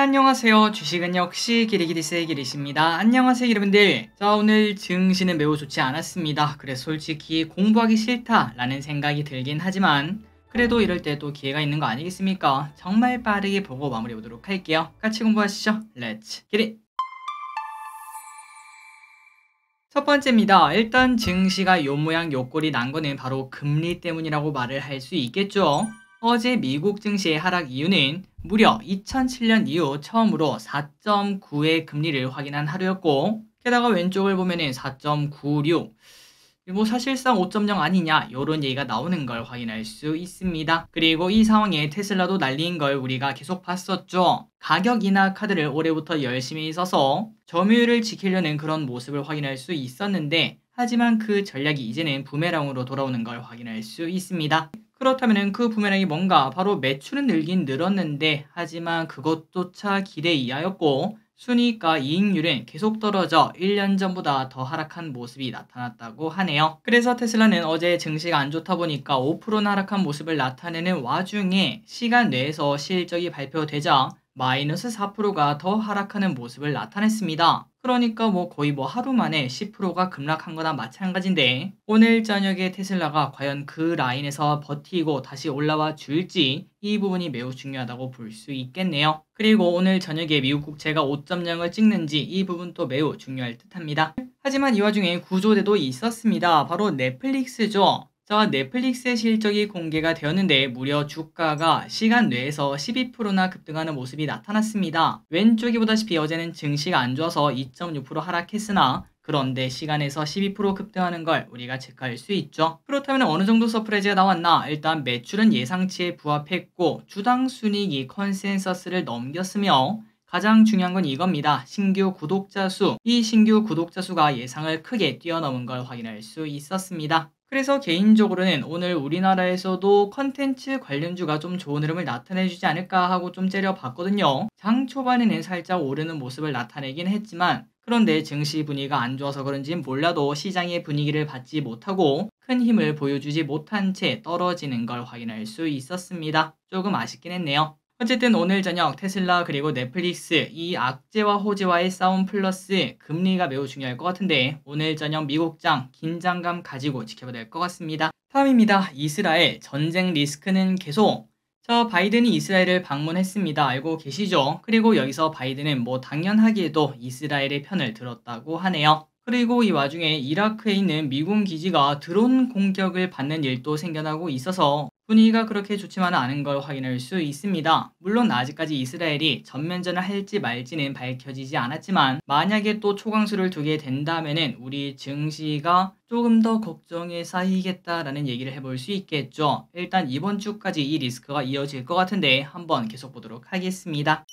안녕하세요. 주식은 역시 기리기리스의 기리십니다. 안녕하세요 여러분들. 자, 오늘 증시는 매우 좋지 않았습니다. 그래서 솔직히 공부하기 싫다라는 생각이 들긴 하지만 그래도 이럴 때 또 기회가 있는 거 아니겠습니까? 정말 빠르게 보고 마무리해 보도록 할게요. 같이 공부하시죠. 렛츠 기리. 첫 번째입니다. 일단 증시가 요 모양 요 꼴이 난 거는 바로 금리 때문이라고 말을 할 수 있겠죠. 어제 미국 증시의 하락 이유는 무려 2007년 이후 처음으로 4.9의 금리를 확인한 하루였고, 게다가 왼쪽을 보면은 4.96, 뭐 사실상 5.0 아니냐 요런 얘기가 나오는 걸 확인할 수 있습니다. 그리고 이 상황에 테슬라도 날린 걸 우리가 계속 봤었죠. 가격 인하 카드를 올해부터 열심히 써서 점유율을 지키려는 그런 모습을 확인할 수 있었는데, 하지만 그 전략이 이제는 부메랑으로 돌아오는 걸 확인할 수 있습니다. 그렇다면 그 부메랑이 뭔가 바로 매출은 늘긴 늘었는데, 하지만 그것조차 기대 이하였고 순이익과 이익률은 계속 떨어져 1년 전보다 더 하락한 모습이 나타났다고 하네요. 그래서 테슬라는 어제 증시가 안 좋다 보니까 5%나 하락한 모습을 나타내는 와중에 시간 내에서 실적이 발표되자 마이너스 4%가 더 하락하는 모습을 나타냈습니다. 그러니까 거의 하루 만에 10%가 급락한 거나 마찬가지인데, 오늘 저녁에 테슬라가 과연 그 라인에서 버티고 다시 올라와 줄지 이 부분이 매우 중요하다고 볼 수 있겠네요. 그리고 오늘 저녁에 미국 국채가 5.0을 찍는지 이 부분도 매우 중요할 듯합니다. 하지만 이 와중에 구조대도 있었습니다. 바로 넷플릭스죠. 자, 넷플릭스의 실적이 공개가 되었는데 무려 주가가 시간 내에서 12%나 급등하는 모습이 나타났습니다. 왼쪽이 보다시피 어제는 증시가 안 좋아서 2.6% 하락했으나 그런데 시간에서 12% 급등하는 걸 우리가 체크할 수 있죠. 그렇다면 어느 정도 서프라이즈가 나왔나? 일단 매출은 예상치에 부합했고 주당 순이익이 컨센서스를 넘겼으며, 가장 중요한 건 이겁니다. 신규 구독자 수. 이 신규 구독자 수가 예상을 크게 뛰어넘은 걸 확인할 수 있었습니다. 그래서 개인적으로는 오늘 우리나라에서도 컨텐츠 관련주가 좀 좋은 흐름을 나타내주지 않을까 하고 좀 째려봤거든요. 장 초반에는 살짝 오르는 모습을 나타내긴 했지만, 그런데 증시 분위기가 안 좋아서 그런진 몰라도 시장의 분위기를 받지 못하고 큰 힘을 보여주지 못한 채 떨어지는 걸 확인할 수 있었습니다. 조금 아쉽긴 했네요. 어쨌든 오늘 저녁 테슬라 그리고 넷플릭스 이 악재와 호재와의 싸움 플러스 금리가 매우 중요할 것 같은데, 오늘 저녁 미국장 긴장감 가지고 지켜봐야 될 것 같습니다. 다음입니다. 이스라엘 전쟁 리스크는 계속. 바이든이 이스라엘을 방문했습니다. 알고 계시죠? 그리고 여기서 바이든은 당연하게도 이스라엘의 편을 들었다고 하네요. 그리고 이 와중에 이라크에 있는 미군 기지가 드론 공격을 받는 일도 생겨나고 있어서 분위기가 그렇게 좋지만은 않은 걸 확인할 수 있습니다. 물론 아직까지 이스라엘이 전면전을 할지 말지는 밝혀지지 않았지만, 만약에 또 초강수를 두게 된다면은 우리 증시가 조금 더 걱정에 쌓이겠다라는 얘기를 해볼 수 있겠죠. 일단 이번 주까지 이 리스크가 이어질 것 같은데 한번 계속 보도록 하겠습니다.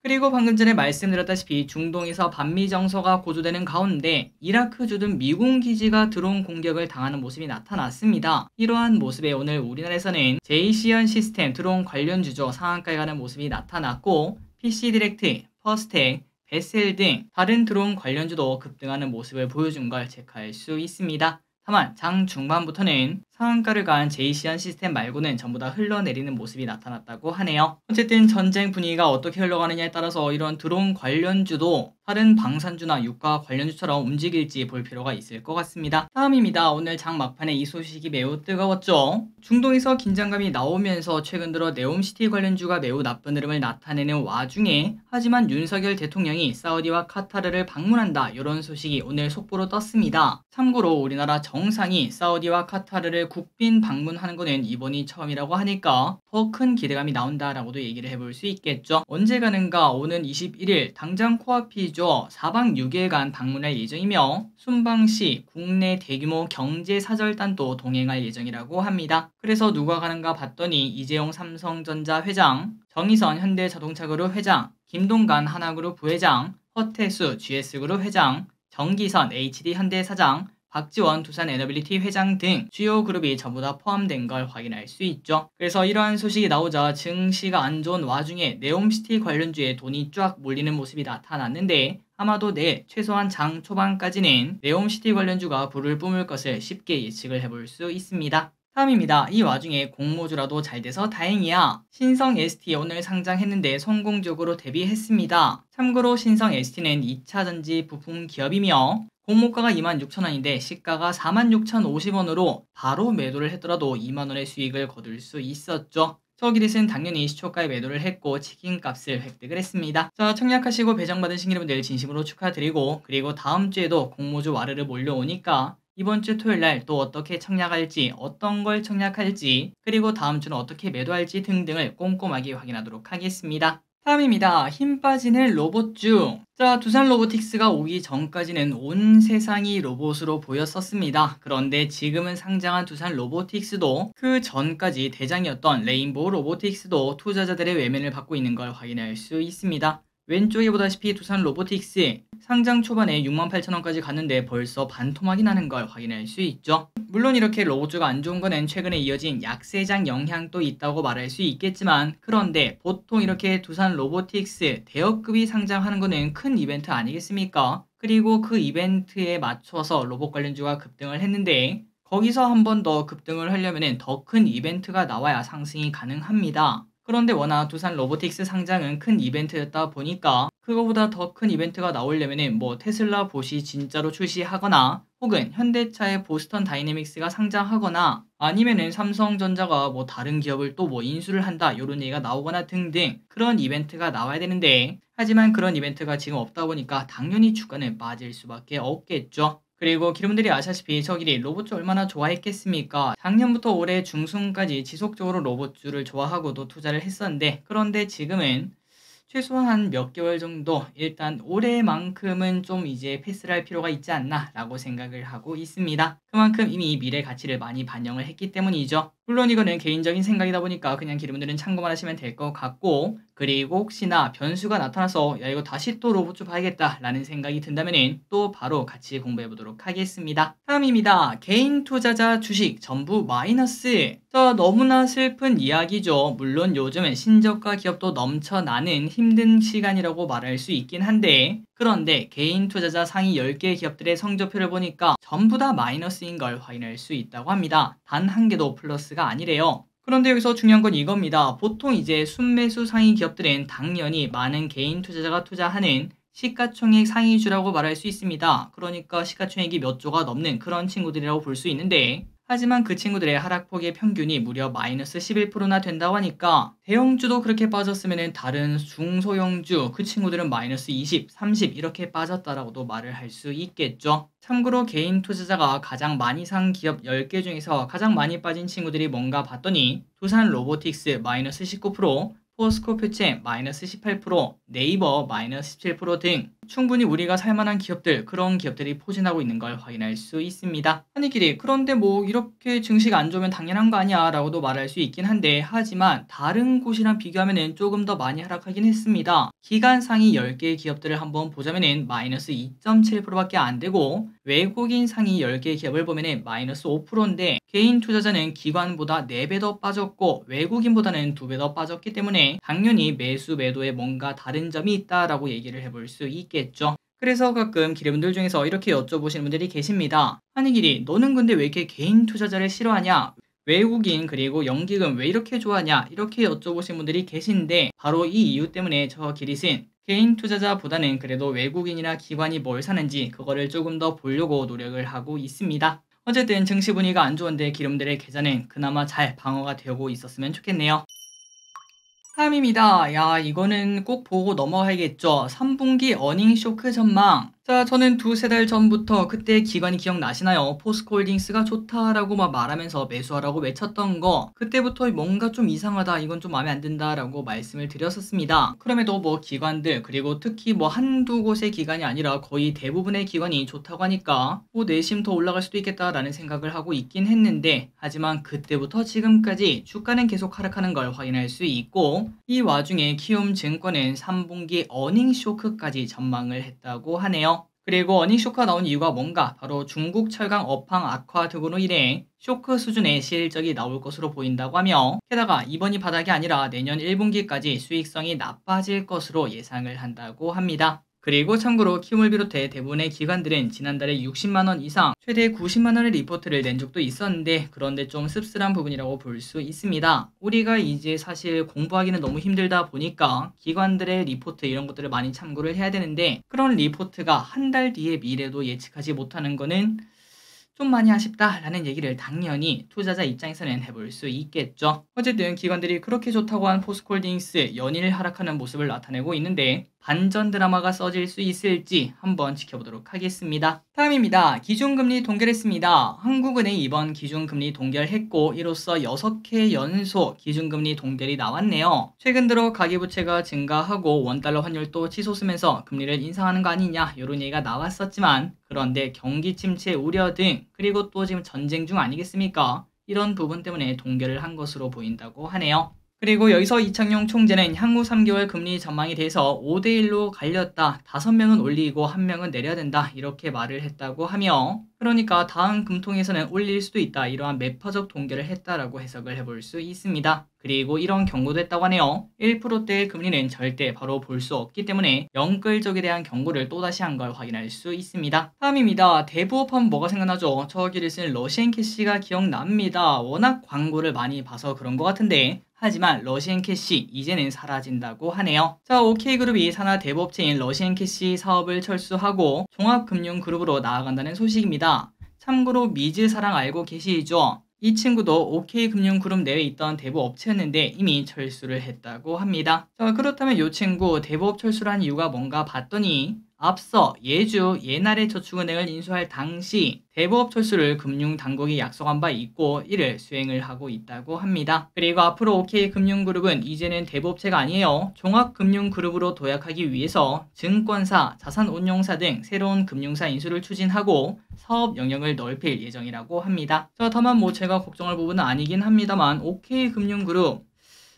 그리고 방금 전에 말씀드렸다시피 중동에서 반미 정서가 고조되는 가운데 이라크 주둔 미군 기지가 드론 공격을 당하는 모습이 나타났습니다. 이러한 모습에 오늘 우리나라에서는 JCN 시스템 드론 관련주죠 상한가에 가는 모습이 나타났고, PC디렉트, 퍼스텍, 베셀 등 다른 드론 관련주도 급등하는 모습을 보여준 걸 체크할 수 있습니다. 다만 장 중반부터는 상한가를 간 JCN 시스템 말고는 전부 다 흘러내리는 모습이 나타났다고 하네요. 어쨌든 전쟁 분위기가 어떻게 흘러가느냐에 따라서 이런 드론 관련주도 다른 방산주나 유가 관련주처럼 움직일지 볼 필요가 있을 것 같습니다. 다음입니다. 오늘 장 막판에 이 소식이 매우 뜨거웠죠. 중동에서 긴장감이 나오면서 최근 들어 네옴시티 관련주가 매우 나쁜 흐름을 나타내는 와중에, 하지만 윤석열 대통령이 사우디와 카타르를 방문한다 이런 소식이 오늘 속보로 떴습니다. 참고로 우리나라 정상이 사우디와 카타르를 국빈 방문하는 거는 이번이 처음이라고 하니까 더 큰 기대감이 나온다라고도 얘기를 해볼 수 있겠죠. 언제 가는가? 오는 21일 당장 코앞이죠. 4박 6일간 방문할 예정이며 순방시 국내 대규모 경제사절단도 동행할 예정이라고 합니다. 그래서 누가 가는가 봤더니 이재용 삼성전자 회장, 정의선 현대자동차그룹 회장, 김동관 하나그룹 부회장, 허태수 GS그룹 회장, 정기선 HD현대 사장, 박지원 두산에너빌리티 회장 등 주요 그룹이 전부 다 포함된 걸 확인할 수 있죠. 그래서 이러한 소식이 나오자 증시가 안 좋은 와중에 네옴시티 관련주에 돈이 쫙 몰리는 모습이 나타났는데, 아마도 내일 최소한 장 초반까지는 네옴시티 관련주가 불을 뿜을 것을 쉽게 예측을 해볼 수 있습니다. 다음입니다. 이 와중에 공모주라도 잘 돼서 다행이야. 신성 ST 오늘 상장했는데 성공적으로 데뷔했습니다. 참고로 신성 ST는 2차 전지 부품 기업이며 공모가가 26,000원인데 시가가 46,050원으로 바로 매도를 했더라도 2만원의 수익을 거둘 수 있었죠. 저기릿은 당연히 시초가에 매도를 했고 치킨값을 획득을 했습니다. 자, 청약하시고 배정받으신 여러분들 진심으로 축하드리고, 그리고 다음 주에도 공모주 와르르 몰려오니까 이번 주 토요일 날 또 어떻게 청약할지, 어떤 걸 청약할지, 그리고 다음 주는 어떻게 매도할지 등등을 꼼꼼하게 확인하도록 하겠습니다. 다음입니다. 힘 빠지는 로봇주. 자, 두산 로보틱스가 오기 전까지는 온 세상이 로봇으로 보였었습니다. 그런데 지금은 상장한 두산 로보틱스도 그 전까지 대장이었던 레인보우 로보틱스도 투자자들의 외면을 받고 있는 걸 확인할 수 있습니다. 왼쪽에 보다시피 두산 로보틱스 상장 초반에 68,000원까지 갔는데 벌써 반토막이 나는 걸 확인할 수 있죠. 물론 이렇게 로봇주가 안 좋은 거는 최근에 이어진 약세장 영향도 있다고 말할 수 있겠지만, 그런데 보통 이렇게 두산 로보틱스 대여급이 상장하는 거는 큰 이벤트 아니겠습니까? 그리고 그 이벤트에 맞춰서 로봇 관련주가 급등을 했는데, 거기서 한 번 더 급등을 하려면 더 큰 이벤트가 나와야 상승이 가능합니다. 그런데 워낙 두산 로보틱스 상장은 큰 이벤트였다 보니까 그거보다 더 큰 이벤트가 나오려면 뭐 테슬라 봇이 진짜로 출시하거나, 혹은 현대차의 보스턴 다이내믹스가 상장하거나, 아니면은 삼성전자가 뭐 다른 기업을 또 뭐 인수를 한다 이런 얘기가 나오거나 등등 그런 이벤트가 나와야 되는데, 하지만 그런 이벤트가 지금 없다 보니까 당연히 주가는 빠질 수밖에 없겠죠. 그리고 여러분들이 아시다시피 저길이 로봇주 얼마나 좋아했겠습니까? 작년부터 올해 중순까지 지속적으로 로봇주를 좋아하고도 투자를 했었는데, 그런데 지금은 최소한 몇 개월 정도 일단 올해만큼은 좀 이제 패스를 할 필요가 있지 않나 라고 생각을 하고 있습니다. 그만큼 이미 미래 가치를 많이 반영을 했기 때문이죠. 물론 이거는 개인적인 생각이다 보니까 그냥 여러분들은 참고만 하시면 될 것 같고, 그리고 혹시나 변수가 나타나서 야 이거 다시 또 로봇주 봐야겠다 라는 생각이 든다면 또 바로 같이 공부해 보도록 하겠습니다. 다음입니다. 개인 투자자 주식 전부 마이너스. 자, 너무나 슬픈 이야기죠. 물론 요즘은 신저가 기업도 넘쳐나는 힘든 시간이라고 말할 수 있긴 한데, 그런데 개인 투자자 상위 10개 기업들의 성적표를 보니까 전부 다 마이너스인 걸 확인할 수 있다고 합니다. 단 한 개도 플러스가 아니래요. 그런데 여기서 중요한 건 이겁니다. 보통 이제 순매수 상위 기업들은 당연히 많은 개인 투자자가 투자하는 시가총액 상위주라고 말할 수 있습니다. 그러니까 시가총액이 몇 조가 넘는 그런 친구들이라고 볼 수 있는데, 하지만 그 친구들의 하락폭의 평균이 무려 마이너스 11%나 된다고 하니까 대형주도 그렇게 빠졌으면 다른 중소형주 그 친구들은 마이너스 20, 30 이렇게 빠졌다라고도 말을 할 수 있겠죠. 참고로 개인 투자자가 가장 많이 산 기업 10개 중에서 가장 많이 빠진 친구들이 뭔가 봤더니 두산 로보틱스 마이너스 19%, 포스코 표체 마이너스 18%, 네이버 마이너스 17% 등 충분히 우리가 살만한 기업들, 그런 기업들이 포진하고 있는 걸 확인할 수 있습니다. 한이길이 그런데 뭐 이렇게 증시가 안 좋으면 당연한 거 아니야 라고도 말할 수 있긴 한데, 하지만 다른 곳이랑 비교하면 조금 더 많이 하락하긴 했습니다. 기간 상위 10개 기업들을 한번 보자면 마이너스 2.7%밖에 안 되고, 외국인 상위 10개 기업을 보면 마이너스 5%인데 개인 투자자는 기관보다 4배 더 빠졌고 외국인보다는 2배 더 빠졌기 때문에 당연히 매수 매도에 뭔가 다른 점이 있다라고 얘기를 해볼 수 있겠죠. 그래서 가끔 기레분들 중에서 이렇게 여쭤보시는 분들이 계십니다. 한이길이 너는 근데 왜 이렇게 개인 투자자를 싫어하냐? 외국인 그리고 연기금 왜 이렇게 좋아하냐? 이렇게 여쭤보신 분들이 계신데, 바로 이 이유 때문에 저 기릿은 개인 투자자보다는 그래도 외국인이나 기관이 뭘 사는지 그거를 조금 더 보려고 노력을 하고 있습니다. 어쨌든 증시 분위기가 안 좋은데 기름들의 계좌는 그나마 잘 방어가 되고 있었으면 좋겠네요. 다음입니다. 야, 이거는 꼭 보고 넘어가야겠죠. 3분기 어닝 쇼크 전망. 자, 저는 두세 달 전부터 그때 기관이 기억나시나요? 포스코홀딩스가 좋다라고 막 말하면서 매수하라고 외쳤던 거, 그때부터 뭔가 좀 이상하다, 이건 좀 마음에 안 든다라고 말씀을 드렸었습니다. 그럼에도 뭐 기관들, 그리고 특히 뭐 한두 곳의 기관이 아니라 거의 대부분의 기관이 좋다고 하니까 뭐 내심 더 올라갈 수도 있겠다라는 생각을 하고 있긴 했는데, 하지만 그때부터 지금까지 주가는 계속 하락하는 걸 확인할 수 있고, 이 와중에 키움증권은 3분기 어닝 쇼크까지 전망을 했다고 하네요. 그리고 어닝 쇼크가 나온 이유가 뭔가, 바로 중국 철강 업황 악화 등으로 인해 쇼크 수준의 실적이 나올 것으로 보인다고 하며, 게다가 이번이 바닥이 아니라 내년 1분기까지 수익성이 나빠질 것으로 예상을 한다고 합니다. 그리고 참고로 키움을 비롯해 대부분의 기관들은 지난달에 60만원 이상, 최대 90만원의 리포트를 낸 적도 있었는데 그런데 좀 씁쓸한 부분이라고 볼 수 있습니다. 우리가 이제 사실 공부하기는 너무 힘들다 보니까 기관들의 리포트 이런 것들을 많이 참고를 해야 되는데 그런 리포트가 한 달 뒤의 미래도 예측하지 못하는 거는 좀 많이 아쉽다라는 얘기를 당연히 투자자 입장에서는 해볼 수 있겠죠. 어쨌든 기관들이 그렇게 좋다고 한 포스코홀딩스 연일 하락하는 모습을 나타내고 있는데 반전 드라마가 써질 수 있을지 한번 지켜보도록 하겠습니다. 다음입니다. 기준금리 동결했습니다. 한국은행이 이번 기준금리 동결했고 이로써 6회 연속 기준금리 동결이 나왔네요. 최근 들어 가계부채가 증가하고 원달러 환율도 치솟으면서 금리를 인상하는 거 아니냐 이런 얘기가 나왔었지만 그런데 경기 침체 우려 등 그리고 또 지금 전쟁 중 아니겠습니까? 이런 부분 때문에 동결을 한 것으로 보인다고 하네요. 그리고 여기서 이창용 총재는 향후 3개월 금리 전망에 대해서 5대1로 갈렸다. 5명은 올리고 1명은 내려야 된다. 이렇게 말을 했다고 하며 그러니까 다음 금통에서는 올릴 수도 있다. 이러한 매파적 동결을 했다라고 해석을 해볼 수 있습니다. 그리고 이런 경고도 했다고 하네요. 1%대의 금리는 절대 바로 볼 수 없기 때문에 영끌적에 대한 경고를 또다시 한 걸 확인할 수 있습니다. 다음입니다. 대부업 하면 뭐가 생각나죠? 저기를 쓴 러시앤캐시가 기억납니다. 워낙 광고를 많이 봐서 그런 것 같은데 하지만 러시앤캐시 이제는 사라진다고 하네요. 자, OK그룹이 산하 대부업체인 러시앤캐시 사업을 철수하고 종합금융그룹으로 나아간다는 소식입니다. 참고로 미즈사랑 알고 계시죠? 이 친구도 OK금융그룹 내에 있던 대부업체였는데 이미 철수를 했다고 합니다. 자, 그렇다면 이 친구 대부업 철수를 한 이유가 뭔가 봤더니 앞서 예주 옛날의저축은행을 인수할 당시 대부업 철수를 금융당국이 약속한 바 있고 이를 수행을 하고 있다고 합니다. 그리고 앞으로 OK금융그룹은 이제는 대부업체가 아니에요. 종합금융그룹으로 도약하기 위해서 증권사, 자산운용사 등 새로운 금융사 인수를 추진하고 사업 영역을 넓힐 예정이라고 합니다. 자, 다만 뭐 제가 걱정할 부분은 아니긴 합니다만 OK금융그룹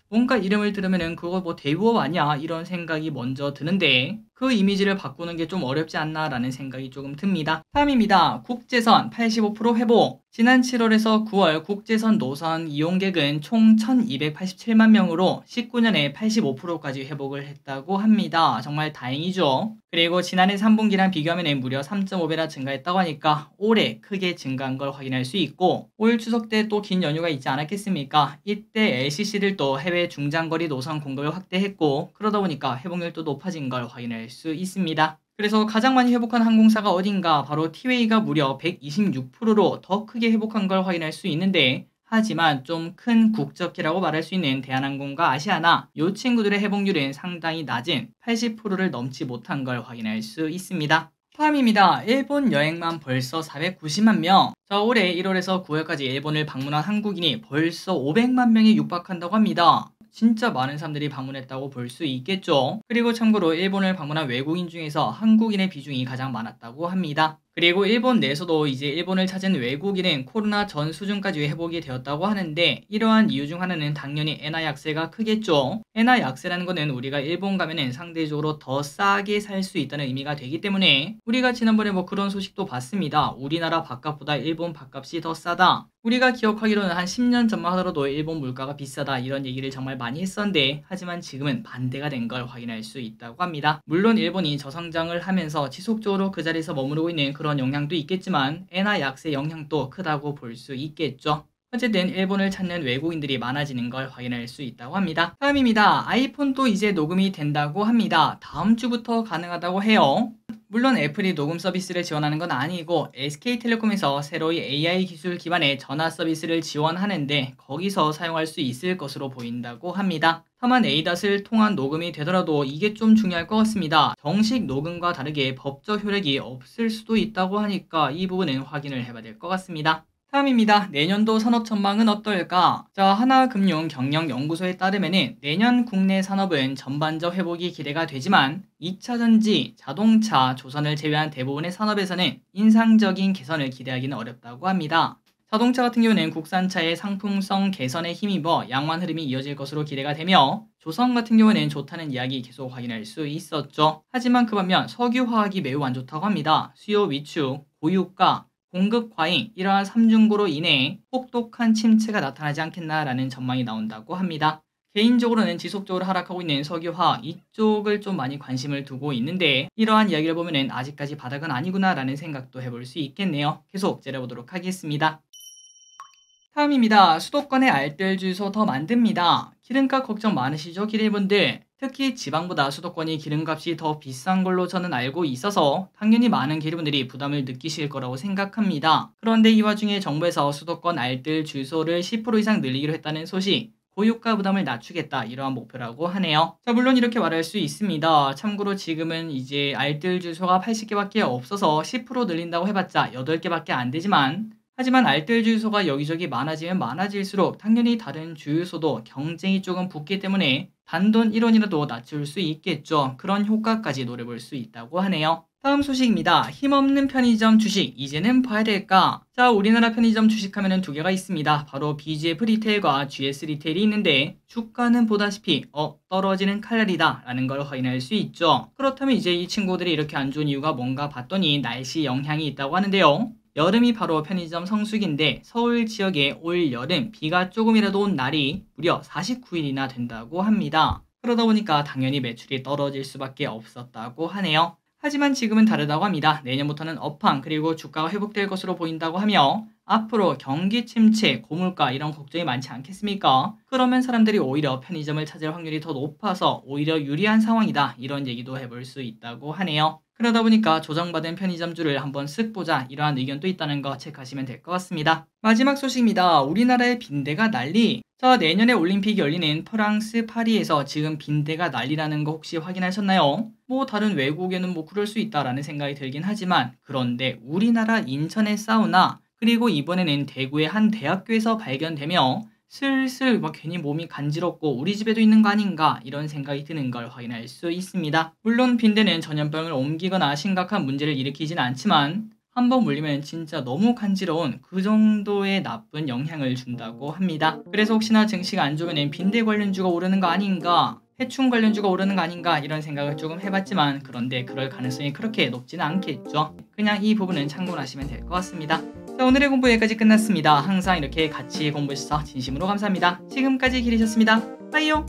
뭔가 이름을 들으면은 그거 뭐 대부업 아니야 이런 생각이 먼저 드는데 그 이미지를 바꾸는 게 좀 어렵지 않나 라는 생각이 조금 듭니다. 다음입니다. 국제선 85% 회복. 지난 7월에서 9월 국제선 노선 이용객은 총 1287만 명으로 19년에 85%까지 회복을 했다고 합니다. 정말 다행이죠. 그리고 지난해 3분기랑 비교하면 무려 3.5배나 증가했다고 하니까 올해 크게 증가한 걸 확인할 수 있고 올 추석 때 또 긴 연휴가 있지 않았겠습니까? 이때 LCC들도 해외 중장거리 노선 공급을 확대했고 그러다 보니까 회복률도 높아진 걸 확인할 수 있습니다. 그래서 가장 많이 회복한 항공사가 어딘가 바로 티웨이가 무려 126%로 더 크게 회복한 걸 확인할 수 있는데 하지만 좀 큰 국적기라고 말할 수 있는 대한항공과 아시아나 이 친구들의 회복률은 상당히 낮은 80%를 넘지 못한 걸 확인할 수 있습니다. 다음입니다. 일본 여행만 벌써 490만 명. 자, 올해 1월에서 9월까지 일본을 방문한 한국인이 벌써 500만 명에 육박한다고 합니다. 진짜 많은 사람들이 방문했다고 볼 수 있겠죠. 그리고 참고로 일본을 방문한 외국인 중에서 한국인의 비중이 가장 많았다고 합니다. 그리고 일본 내에서도 이제 일본을 찾은 외국인은 코로나 전 수준까지 회복이 되었다고 하는데 이러한 이유 중 하나는 당연히 엔화 약세가 크겠죠. 엔화 약세라는 거는 우리가 일본 가면은 상대적으로 더 싸게 살 수 있다는 의미가 되기 때문에 우리가 지난번에 뭐 그런 소식도 봤습니다. 우리나라 밥값보다 일본 밥값이 더 싸다. 우리가 기억하기로는 한 10년 전만 하더라도 일본 물가가 비싸다 이런 얘기를 정말 많이 했었는데 하지만 지금은 반대가 된 걸 확인할 수 있다고 합니다. 물론 일본이 저성장을 하면서 지속적으로 그 자리에서 머무르고 있는 그런 영향도 있겠지만 엔화 약세 영향도 크다고 볼 수 있겠죠. 어쨌든 일본을 찾는 외국인들이 많아지는 걸 확인할 수 있다고 합니다. 다음입니다. 아이폰도 이제 녹음이 된다고 합니다. 다음 주부터 가능하다고 해요. 물론 애플이 녹음 서비스를 지원하는 건 아니고 SK텔레콤에서 새로이 AI 기술 기반의 전화 서비스를 지원하는데 거기서 사용할 수 있을 것으로 보인다고 합니다. 다만 ADAS를 통한 녹음이 되더라도 이게 좀 중요할 것 같습니다. 정식 녹음과 다르게 법적 효력이 없을 수도 있다고 하니까 이 부분은 확인을 해봐야 될 것 같습니다. 다음입니다. 내년도 산업 전망은 어떨까? 자, 하나금융경영연구소에 따르면 내년 국내 산업은 전반적 회복이 기대가 되지만 2차 전지, 자동차, 조선을 제외한 대부분의 산업에서는 인상적인 개선을 기대하기는 어렵다고 합니다. 자동차 같은 경우는 국산차의 상품성 개선에 힘입어 양호한 흐름이 이어질 것으로 기대가 되며 조선 같은 경우는 좋다는 이야기 계속 확인할 수 있었죠. 하지만 그 반면 석유화학이 매우 안 좋다고 합니다. 수요 위축, 고유가, 공급 과잉 이러한 3중고로 인해 혹독한 침체가 나타나지 않겠나라는 전망이 나온다고 합니다. 개인적으로는 지속적으로 하락하고 있는 석유화 이쪽을 좀 많이 관심을 두고 있는데 이러한 이야기를 보면은 아직까지 바닥은 아니구나 라는 생각도 해볼 수 있겠네요. 계속 째려보도록 하겠습니다. 다음입니다. 수도권의 알뜰 주유소 더 만듭니다. 기름값 걱정 많으시죠, 기린분들? 특히 지방보다 수도권이 기름값이 더 비싼 걸로 저는 알고 있어서 당연히 많은 기린분들이 부담을 느끼실 거라고 생각합니다. 그런데 이 와중에 정부에서 수도권 알뜰 주유소를 10% 이상 늘리기로 했다는 소식, 고유가 부담을 낮추겠다 이러한 목표라고 하네요. 자, 물론 이렇게 말할 수 있습니다. 참고로 지금은 이제 알뜰 주유소가 80개밖에 없어서 10% 늘린다고 해봤자 8개밖에 안 되지만 하지만 알뜰 주유소가 여기저기 많아지면 많아질수록 당연히 다른 주유소도 경쟁이 조금 붙기 때문에 단돈 1원이라도 낮출 수 있겠죠. 그런 효과까지 노려볼 수 있다고 하네요. 다음 소식입니다. 힘없는 편의점 주식 이제는 봐야 될까? 자, 우리나라 편의점 주식하면은 두 개가 있습니다. 바로 BGF 리테일과 GS 리테일이 있는데 주가는 보다시피 떨어지는 칼날이다 라는 걸 확인할 수 있죠. 그렇다면 이제 이 친구들이 이렇게 안 좋은 이유가 뭔가 봤더니 날씨 영향이 있다고 하는데요. 여름이 바로 편의점 성수기인데 서울 지역에 올 여름 비가 조금이라도 온 날이 무려 49일이나 된다고 합니다. 그러다 보니까 당연히 매출이 떨어질 수밖에 없었다고 하네요. 하지만 지금은 다르다고 합니다. 내년부터는 업황 그리고 주가가 회복될 것으로 보인다고 하며 앞으로 경기 침체, 고물가 이런 걱정이 많지 않겠습니까? 그러면 사람들이 오히려 편의점을 찾을 확률이 더 높아서 오히려 유리한 상황이다 이런 얘기도 해볼 수 있다고 하네요. 그러다 보니까 조정받은 편의점주를 한번 쓱 보자 이러한 의견도 있다는 거 체크하시면 될 것 같습니다. 마지막 소식입니다. 우리나라의 빈대가 난리. 자, 내년에 올림픽이 열리는 프랑스 파리에서 지금 빈대가 난리라는 거 혹시 확인하셨나요? 뭐 다른 외국에는 뭐 그럴 수 있다라는 생각이 들긴 하지만 그런데 우리나라 인천의 사우나 그리고 이번에는 대구의 한 대학교에서 발견되며 슬슬 막 괜히 몸이 간지럽고 우리 집에도 있는 거 아닌가 이런 생각이 드는 걸 확인할 수 있습니다. 물론 빈대는 전염병을 옮기거나 심각한 문제를 일으키진 않지만 한번 물리면 진짜 너무 간지러운 그 정도의 나쁜 영향을 준다고 합니다. 그래서 혹시나 증시가 안 좋으면 빈대 관련주가 오르는 거 아닌가 해충 관련주가 오르는 거 아닌가 이런 생각을 조금 해봤지만 그런데 그럴 가능성이 그렇게 높지는 않겠죠. 그냥 이 부분은 참고하시면 될 것 같습니다. 자, 오늘의 공부 여기까지 끝났습니다. 항상 이렇게 같이 공부해주셔서 진심으로 감사합니다. 지금까지 기리셨습니다. 빠이요.